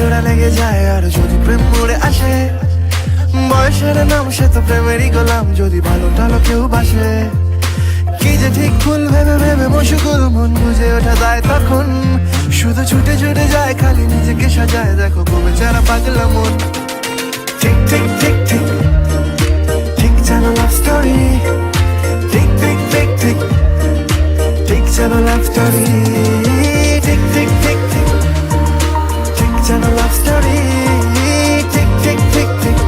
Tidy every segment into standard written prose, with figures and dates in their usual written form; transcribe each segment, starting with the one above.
জোড়া লেগে যায় আর যদি প্রেম উড়ে আসে, বয়সের নাম সে তো প্রেমেরই গোলাম, যদি ভালো টালো কেউ বাসে। কি যে ঠিক ভুল ভেবে ভেবে মশগুল, মন বুঝে ওঠা যায় তখন, শুধু ছুটে ছুটে যায় খালি নিজেকে সাজায়, দেখো কবে যারা পাগলা মন। ঠিক ঠিক ঠিক ঠিক ঠিক যেন লাভ স্টোরি, ঠিক ঠিক ঠিক ঠিক ঠিক যেন লাভ স্টোরি, ঠিক ঠিক ঠিক ঠিক ঠিক যেন লাভ স্টোরি, ঠিক ঠিক ঠিক ঠিক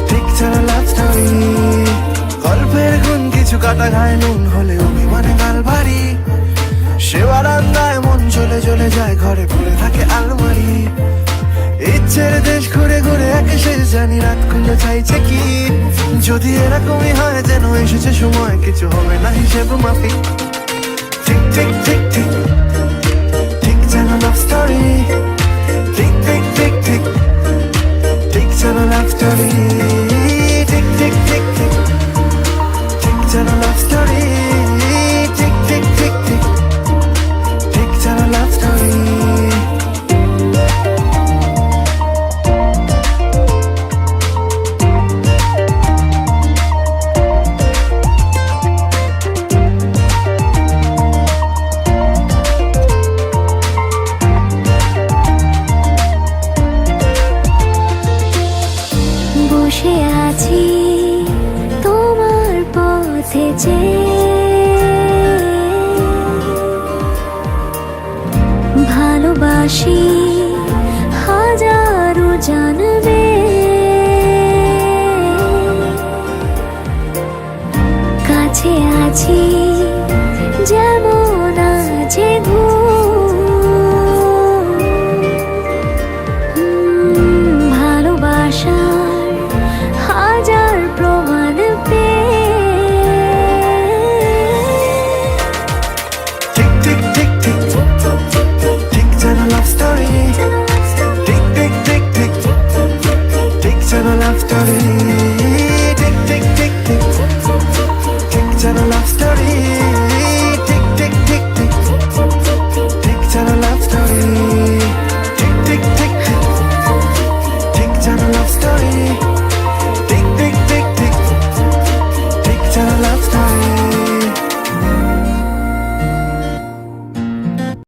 ঠিক যেন লাভ স্টোরি। গল্পের গুণ কিছু কাটা ঘায় নুন হলে অভিমানে গাল ভারী, সে বারান্দায় মন চলে চলে যায়, ঘরে পড়ে থাকে আলমারি। ইচ্ছের দেশ ঘুরে ঘুরে একে শেষ জানি, রাত খুলে চাইছে কি, যদি এরকমই হয় যেন এসেছে সময়, কিছু হবে না হিসেব মাফিক। ঠিক ঠিক ঠিক ঠিক ঠিক যেন লাভ স্টোরি, ঠিক ঠিক ঠিক ঠিক ঠিক যেন লাভ স্টোরি, ঠিক ঠিক ঠিক ঠিক ঠিক যেন লাভ স্টোরি, ঠিক ঠিক ঠিক ঠিক ঠিক যেন লাভ স্টোরি। বসে আছি তোমার পথে ভালোবাসি হাজারো জানবে, কাছে আছি